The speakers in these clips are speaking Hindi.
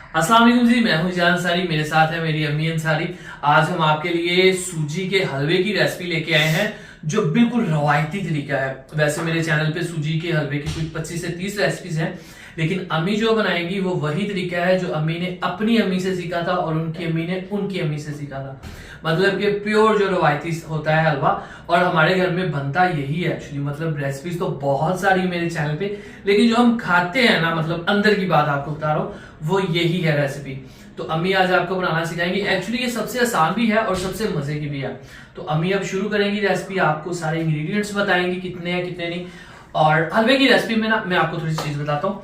अस्सलाम वालेकुम जी, मैं हूं जान अंसारी, मेरे साथ है मेरी अम्मी अंसारी। आज हम आपके लिए सूजी के हलवे की रेसिपी लेके आए हैं जो बिल्कुल रवायती तरीका है। वैसे मेरे चैनल पे सूजी के हलवे की कुछ 25 से 30 रेसिपीज हैं, लेकिन अम्मी जो बनाएगी वो वही तरीका है जो अम्मी ने अपनी अम्मी से सीखा था और उनकी अम्मी ने उनकी अम्मी से सीखा था। मतलब कि प्योर जो रवायती होता है हलवा, और हमारे घर में बनता यही है एक्चुअली। मतलब रेसिपीज तो बहुत सारी है मेरे चैनल पे, लेकिन जो हम खाते हैं ना, मतलब अंदर की बात आपको बता रहा हूँ, वो यही है रेसिपी। तो अम्मी आज आपको बनाना सिखाएंगी। एक्चुअली ये सबसे आसान भी है और सबसे मजे की भी है। तो अम्मी अब शुरू करेंगी रेसिपी, आपको सारे इंग्रेडिएंट्स बताएंगी कितने हैं कितने नहीं। और हलवे की रेसिपी में ना मैं आपको थोड़ी सी चीज बताता हूँ।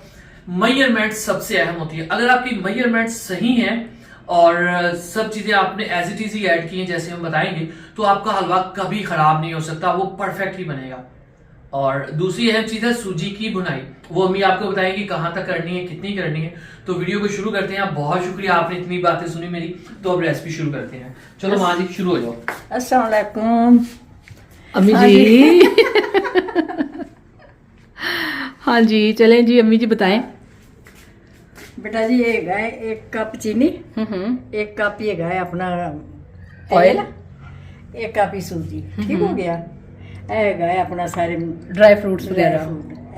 मेजरमेंट सबसे अहम होती है। अगर आपकी मेजरमेंट सही है और सब चीजें आपने एज इट इज ही ऐड की हैं जैसे हम बताएंगे, तो आपका हलवा कभी खराब नहीं हो सकता, वो परफेक्ट ही बनेगा। और दूसरी अहम चीज है सूजी की भुनाई। वो अम्मी आपको बताएगी कहां तक करनी है, कितनी करनी है। तो वीडियो को शुरू करते हैं। बहुत शुक्रिया, आपने इतनी बातें सुनी मेरी। तो अब रेसिपी शुरू करते हैं। चलो माँ जी शुरू हो जाओ। अस्सलाम वालेकुम अम्मी जी। हाँ जी, चलें जी अम्मी जी बताएं। बेटा जी, ये गाय 1 कप चीनी, 1 कप ये गाय अपना ऑयल, 1 कप ही सूजी, ठीक हो गया। ए गाय अपना सारे ड्राई फ्रूट्स वगैरह।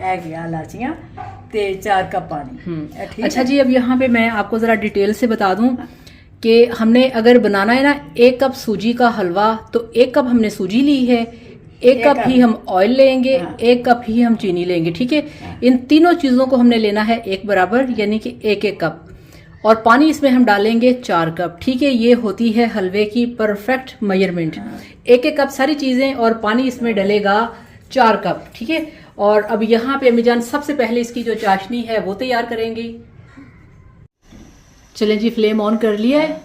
ए गया इलाचियां ते 4 कप पानी। ए ठीक अच्छा है? जी, अब यहाँ पे मैं आपको जरा डिटेल से बता दूं कि हमने अगर बनाना है ना 1 कप सूजी का हलवा, तो 1 कप हमने सूजी ली है, 1 कप ही हम ऑयल लेंगे, 1 कप ही हम चीनी लेंगे, ठीक है। इन तीनों चीजों को हमने लेना है एक बराबर, यानी कि 1-1 कप। और पानी इसमें हम डालेंगे 4 कप, ठीक है। ये होती है हलवे की परफेक्ट मेजरमेंट। 1-1 कप सारी चीजें और पानी इसमें डलेगा 4 कप, ठीक है। और अब यहाँ पे अम्मी जान सबसे पहले इसकी जो चाशनी है वो तैयार करेंगी। चलें जी, फ्लेम ऑन कर लिया है।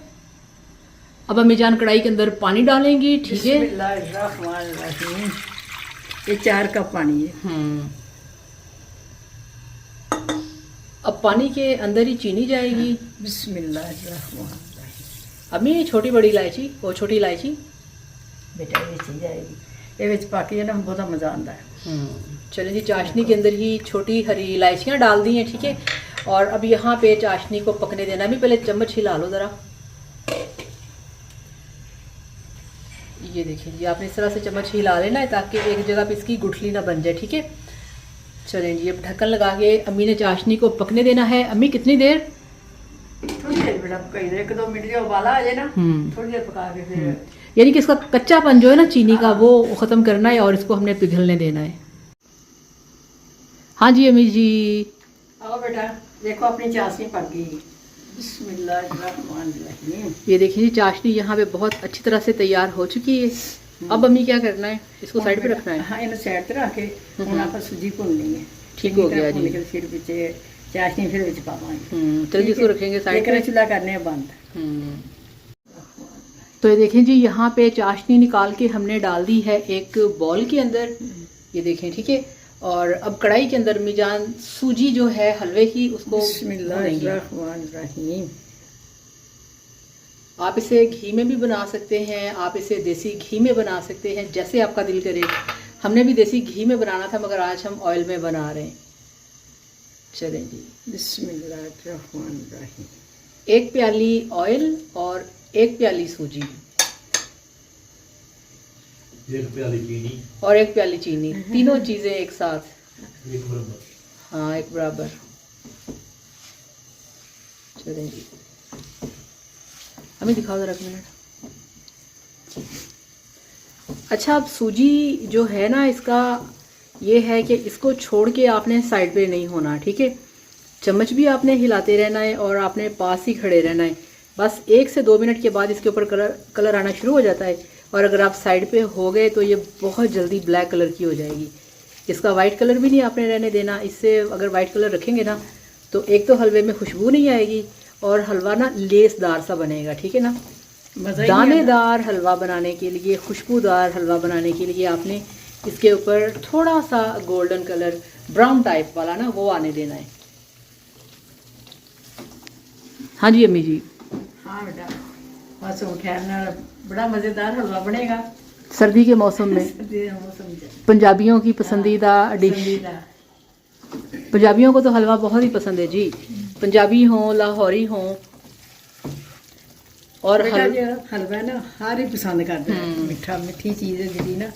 अब अम्मी जान कढ़ाई के अंदर पानी डालेंगी, ठीक है। बिस्मिल्लाहिर्रहमानिर्रहीम। ये 4 कप पानी है। अब पानी के अंदर ही चीनी जाएगी। बिस्मिल्लाहिर्रहमानिर्रहीम। अम्मी छोटी बड़ी इलायची, वो छोटी इलायची बेटा ये चीज आएगी, ये विच पाके ना बहुत मजा आता है। चलें जी, चाशनी के अंदर ही छोटी हरी इलायचियाँ डाल दी हैं, ठीक है। और अब यहाँ पे चाशनी को पकने देना। भी पहले चम्मच हिला लो ज़रा। ये देखिए जी, आपने इस तरह से चम्मच हिला लेना है ताकि एक जगह पे इसकी गुठली ना बन जाए, ठीक है। चलें जी, अब ढक्कन लगा के अम्मी ने चाशनी को पकने देना है। अम्मी कितनी देर? थोड़ी देर बेटा, कहीं 1-2 मिनट जो उबाला आ जाए ना, थोड़ी देर पका के फिर यानी कि इसका कच्चापन जो है ना चीनी का, वो ख़त्म करना है और इसको हमने पिघलने देना है। हाँ जी अम्मी जी। आओ बेटा, देखो अपनी चाशनी पक गई। बिस्मिल्लाहिर्रहमानिर्रहीम। ये देखिए जी, चाशनी यहाँ पे बहुत अच्छी तरह से तैयार हो चुकी है। अब अम्मी क्या करना है, इसको साइड पे रखना है। हाँ, इन्हें साइड पे रख के ਹੁਣ ਆਪਾਂ सूजी भूननी है। ठीक हो गया जी। फिर पीछे चाशनी फिर विच पावांगे। चलिए इसको रखेंगे साइड पे। चूल्हा करने हैं बंद। तो ये देखें जी, यहाँ पे चाशनी निकाल के हमने डाल दी है एक बॉल के अंदर। ये देखें, ठीक है। और अब कढ़ाई के अंदर मिजान सूजी जो है हलवे की, उसको बिस्मिल्लाहिर्रहमानिर्रहीम। आप इसे घी में भी बना सकते हैं, आप इसे देसी घी में बना सकते हैं, जैसे आपका दिल करे। हमने भी देसी घी में बनाना था, मगर आज हम ऑयल में बना रहे हैं। चलें जी, बिस्मिल्लाहिर्रहमानिर्रहीम। 1 प्याली ऑयल और 1 प्याली सूजी 1 प्याली चीनी और 1 प्याली चीनी, तीनों चीजें एक साथ, एक बराबर। हाँ एक बराबर। चलें जी, हमें दिखाओ जरा एक मिनट। अच्छा, अब सूजी जो है ना, इसका ये है कि इसको छोड़ के आपने साइड पे नहीं होना, ठीक है। चम्मच भी आपने हिलाते रहना है और आपने पास ही खड़े रहना है। बस 1 से 2 मिनट के बाद इसके ऊपर कलर आना शुरू हो जाता है। और अगर आप साइड पे हो गए तो ये बहुत जल्दी ब्लैक कलर की हो जाएगी। इसका वाइट कलर भी नहीं आपने रहने देना। इससे अगर वाइट कलर रखेंगे ना, तो एक तो हलवे में खुशबू नहीं आएगी और हलवा ना लेसदार सा बनेगा, ठीक है ना। दानेदार हलवा बनाने के लिए, खुशबूदार हलवा बनाने के लिए आपने इसके ऊपर थोड़ा सा गोल्डन कलर, ब्राउन टाइप वाला ना, वो आने देना है। हाँ जी अम्मी जी। हाँ बेटा, बस वो खैर ना बड़ा मज़ेदार हलवा बनेगा सर्दी के मौसम में। मौसम में पंजाबियों की पसंदीदा डिश। पंजाबियों को तो हलवा बहुत ही पसंद है जी। पंजाबी हों, लाहौरी हों, और बेटा जो हलवा है ना हर ही पसंद करता है, मीठा मीठी चीज़ है जी ना।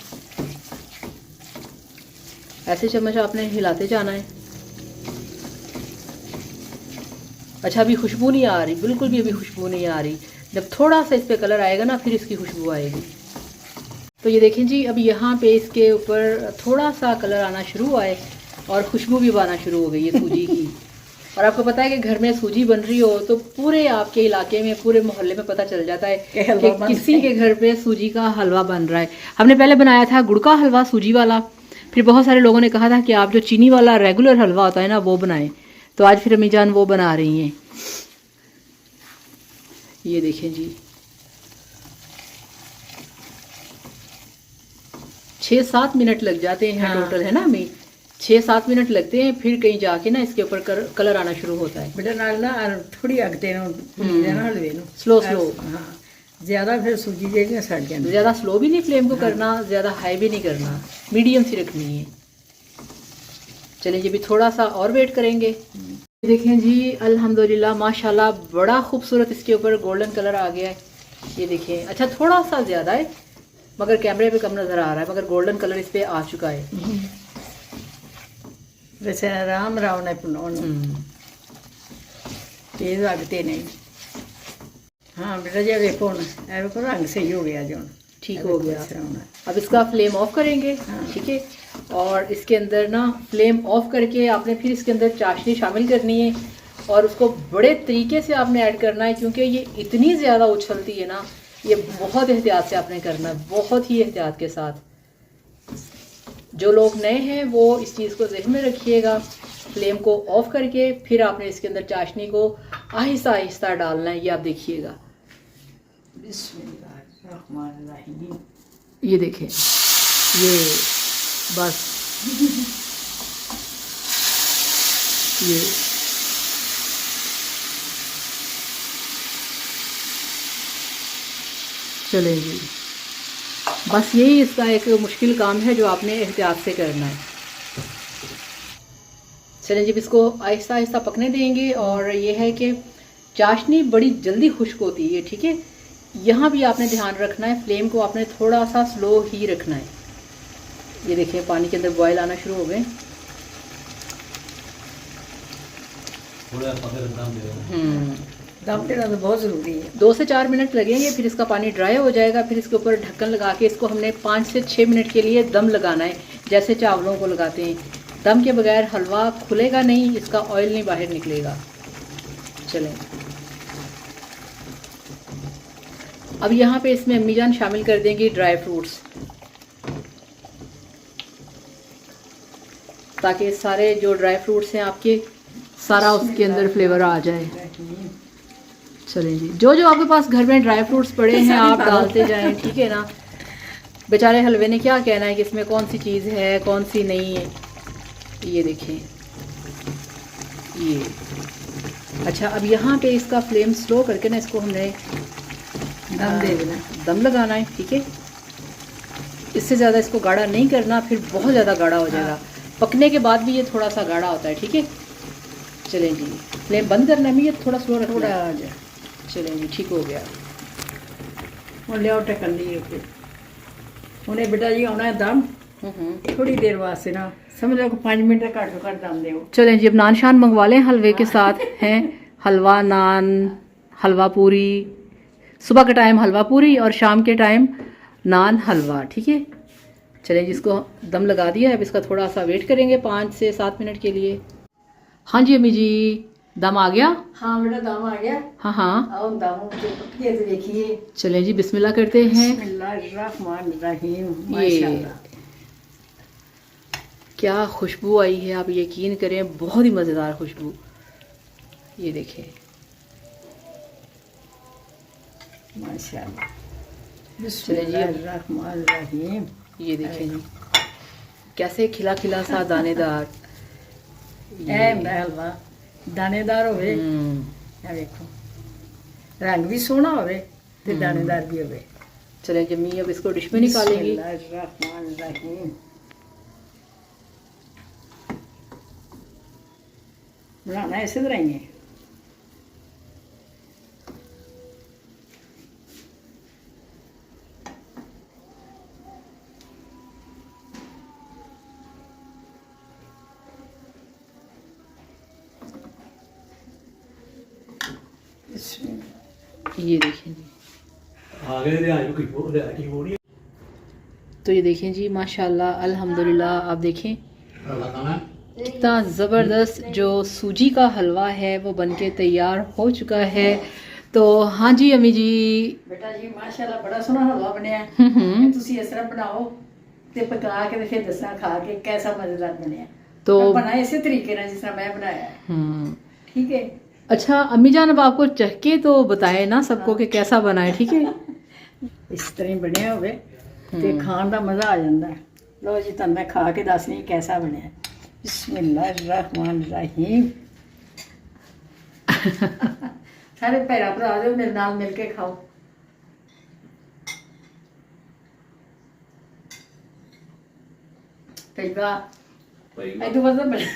ऐसे चम्मच आपने हिलाते जाना है। अच्छा, अभी खुशबू नहीं आ रही, बिल्कुल भी अभी खुशबू नहीं आ रही। जब थोड़ा सा इस पे कलर आएगा ना, फिर इसकी खुशबू आएगी। तो ये देखें जी, अब यहाँ पे इसके ऊपर थोड़ा सा कलर आना शुरू हुआ है और खुशबू भी आना शुरू हो गई है सूजी की। और आपको पता है कि घर में सूजी बन रही हो तो पूरे आपके इलाके में, पूरे मोहल्ले में पता चल जाता है कि किसी के घर पे सूजी का हलवा बन रहा है। हमने पहले बनाया था गुड़ का हलवा सूजी वाला, फिर बहुत सारे लोगों ने कहा था कि आप जो चीनी वाला रेगुलर हलवा होता है ना वो बनाएं, तो आज फिर अम्मी जान वो बना रही हैं। ये देखें जी, 6-7 मिनट लग जाते हैं टोटल, है ना अम्मी? 6-7 मिनट लगते हैं, फिर कहीं जाके ना इसके ऊपर कलर आना शुरू होता है। बेटा नाल ना थोड़ी अगते ना हलवे नु स्लो हाँ, ज्यादा फिर सूजी जेगी सड़ जाती। ज़्यादा स्लो भी नहीं फ्लेम को करना, ज़्यादा हाई भी नहीं करना, मीडियम सी रखनी है। चलिए जी, अभी थोड़ा सा और वेट करेंगे। देखें जी, अल्हम्दुलिल्लाह माशाल्लाह बड़ा खूबसूरत इसके ऊपर गोल्डन कलर आ गया है। ये देखें, अच्छा थोड़ा सा ज़्यादा है मगर कैमरे पे कम नज़र आ रहा है, मगर गोल्डन कलर इस पे आ चुका है। वैसे आराम राव ने पुनौन तेज लगते नहीं। हाँ बेटा जी देखो ना, देखो रंग सही हो गया जो ठीक हो गया। अब इसका फ्लेम ऑफ करेंगे, ठीक है। और इसके अंदर ना फ्लेम ऑफ करके आपने फिर इसके अंदर चाशनी शामिल करनी है और उसको बड़े तरीके से आपने ऐड करना है, क्योंकि ये इतनी ज़्यादा उछलती है ना, ये बहुत एहतियात से आपने करना है, बहुत ही एहतियात के साथ। जो लोग नए हैं वो इस चीज़ को ज़हन में रखिएगा। फ्लेम को ऑफ करके फिर आपने इसके अंदर चाशनी को आहिस्ता आहिस्ता डालना है। ये आप देखिएगा, ये देखें, ये बस ये चलें जी, बस यही इसका एक मुश्किल काम है जो आपने एहतियात से करना है। चलें जब इसको आहिस्ता आहिस्ता पकने देंगे। और ये है कि चाशनी बड़ी जल्दी खुश्क होती है, ठीक है। यहाँ भी आपने ध्यान रखना है, फ्लेम को आपने थोड़ा सा स्लो ही रखना है। ये देखिए पानी के अंदर बॉयल आना शुरू हो गए। दम देना तो बहुत ज़रूरी है। 2 से 4 मिनट लगेंगे, फिर इसका पानी ड्राई हो जाएगा। फिर इसके ऊपर ढक्कन लगा के इसको हमने 5 से 6 मिनट के लिए दम लगाना है, जैसे चावलों को लगाते हैं। दम के बगैर हलवा खुलेगा नहीं, इसका ऑयल नहीं बाहर निकलेगा। चलें, अब यहाँ पे इसमें अम्मी जान शामिल कर देंगी ड्राई फ्रूट्स, ताकि सारे जो ड्राई फ्रूट्स हैं आपके सारा उसके अंदर फ्लेवर आ जाए। चलें जी, जो जो आपके पास घर में ड्राई फ्रूट्स पड़े हैं आप डालते जाएं, ठीक है ना। बेचारे हलवे ने क्या कहना है कि इसमें कौन सी चीज़ है कौन सी नहीं है। ये देखें, ये अच्छा। अब यहाँ पे इसका फ्लेम स्लो करके ना इसको हमने दम दे देना, दम लगाना है, ठीक है। इससे ज़्यादा इसको गाढ़ा नहीं करना, फिर बहुत ज़्यादा गाढ़ा हो जाएगा। पकने के बाद भी ये थोड़ा सा गाढ़ा होता है, ठीक है। चलें जी, फ्लेम बंद करना है, ये थोड़ा स्लो रखना है। चलें जी, ठीक हो गया। ਹੁਣ ਲਿਆਓ ਢੱਕਣ ਦੀ ਉੱਤੇ। ਉਹਨੇ ਬੇਟਾ ਜੀ ਆਉਣਾ ਹੈ ਦਮ थोड़ी देर वास्ते ना, समझ लो 5 मिनट घट तो घट दम दो। चलें जी, अब नान शान मंगवा लें हलवे के साथ हैं। हलवा नान, हलवा पूरी, सुबह के टाइम हलवा पूरी और शाम के टाइम नान हलवा, ठीक है। चलें जिसको दम लगा दिया है, अब इसका थोड़ा सा वेट करेंगे 5 से 7 मिनट के लिए। हाँ जी अम्मी जी, दम आ गया? हाँ बेटा दम आ गया। हाँ हाँ, आओ दम पकिए तो देखिए। चलें जी, बिस्मिल्लाह करते हैं। बिस्मिल्लाहिर्रहमानिर्रहीम। माशाल्लाह क्या खुशबू आई है, आप यकीन करें, बहुत ही मज़ेदार खुशबू। ये देखें माशाल्लाह। बिस्मिल्लाहिर्रहमानिर्रहीम। ये देखें जी, कैसे खिला खिला सा दानेदार हलवा दानेदार होवे। देखो रंग भी सोहना होवे ते दानेदार भी होवे। चलें जम्मी, अब इसको डिश में निकालेंगे। बिस्मिल्लाहिर्रहमानिर्रहीम। बनाना ऐसे तरह ही है। ये देखें जी, तो ये देखें जी माशाल्लाह अल्हम्दुलिल्लाह। आप देखें कितना ज़बरदस्त जो सूजी का हलवा है वो बनके तैयार हो चुका है। तो हाँ जी अम्मी जी। बेटा जी माशाल्लाह बड़ा सोहना हलवा बनया है। हम्म। ਤੁਸੀਂ ਇਸ ਤਰ੍ਹਾਂ ਬਣਾਓ ਤੇ ਪਕਾ ਕੇ ਤੇ ਫਿਰ ਦੱਸਣਾ ਖਾ ਕੇ कैसा मजेदार ਬਣਿਆ। तो मैं बनाया इसी तरीके ਨਾਲ जिस तरह मैं बनाया है। ठीक है। अच्छा अम्मी जान अब आपको चख तो बताए ना सबको कि कैसा बना है, ठीक है। इस तरह ही ਬਣਿਆ ਹੋਵੇ ਤੇ ਖਾਣ ਦਾ ਮਜ਼ਾ ਆ ਜਾਂਦਾ ਹੈ। ਲਓ ਜੀ ਤੁਹਾਨੂੰ ਮੈਂ ਖਾ ਕੇ ਦੱਸਣੀ कैसा ਬਣਿਆ। बिस्मिल्लाहिर्रहमानिर्रहीम। सारे भैरा भरा दे मेरे नाल मिल के खाओ। कईवा ऐ तो बस बड़े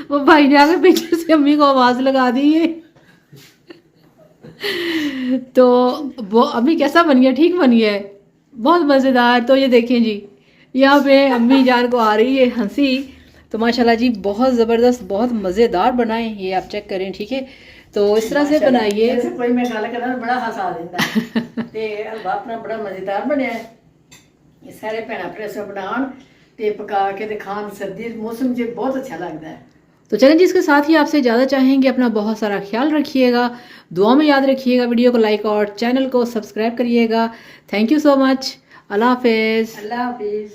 वो भाई ने आगे पीछे से अम्मी को आवाज लगा दी है। तो वो अम्मी कैसा बन गया? ठीक बन गया है, बहुत मज़ेदार। तो ये देखें जी यहाँ पे अम्मी जान को आ रही है हंसी। तो माशाल्लाह जी बहुत ज़बरदस्त बहुत मज़ेदार बनाए, ये आप चेक करें, ठीक है। तो इस तरह से बनाइए। ऐसे कोई मैं गल करा बड़ा हंसा देता है। ते हलवा अपना बड़ा मज़ेदार बनया है। ये सारे भैन भरा से बनान ते पका के ते खान सर्दी दे मौसम च बहुत अच्छा लगता है। तो चलें जी, इसके साथ ही आपसे ज़्यादा चाहेंगे अपना बहुत सारा ख्याल रखिएगा, दुआ में याद रखिएगा, वीडियो को लाइक और चैनल को सब्सक्राइब करिएगा। Thank you so much. अल्लाह हाफिज़। अल्लाह हाफिज़।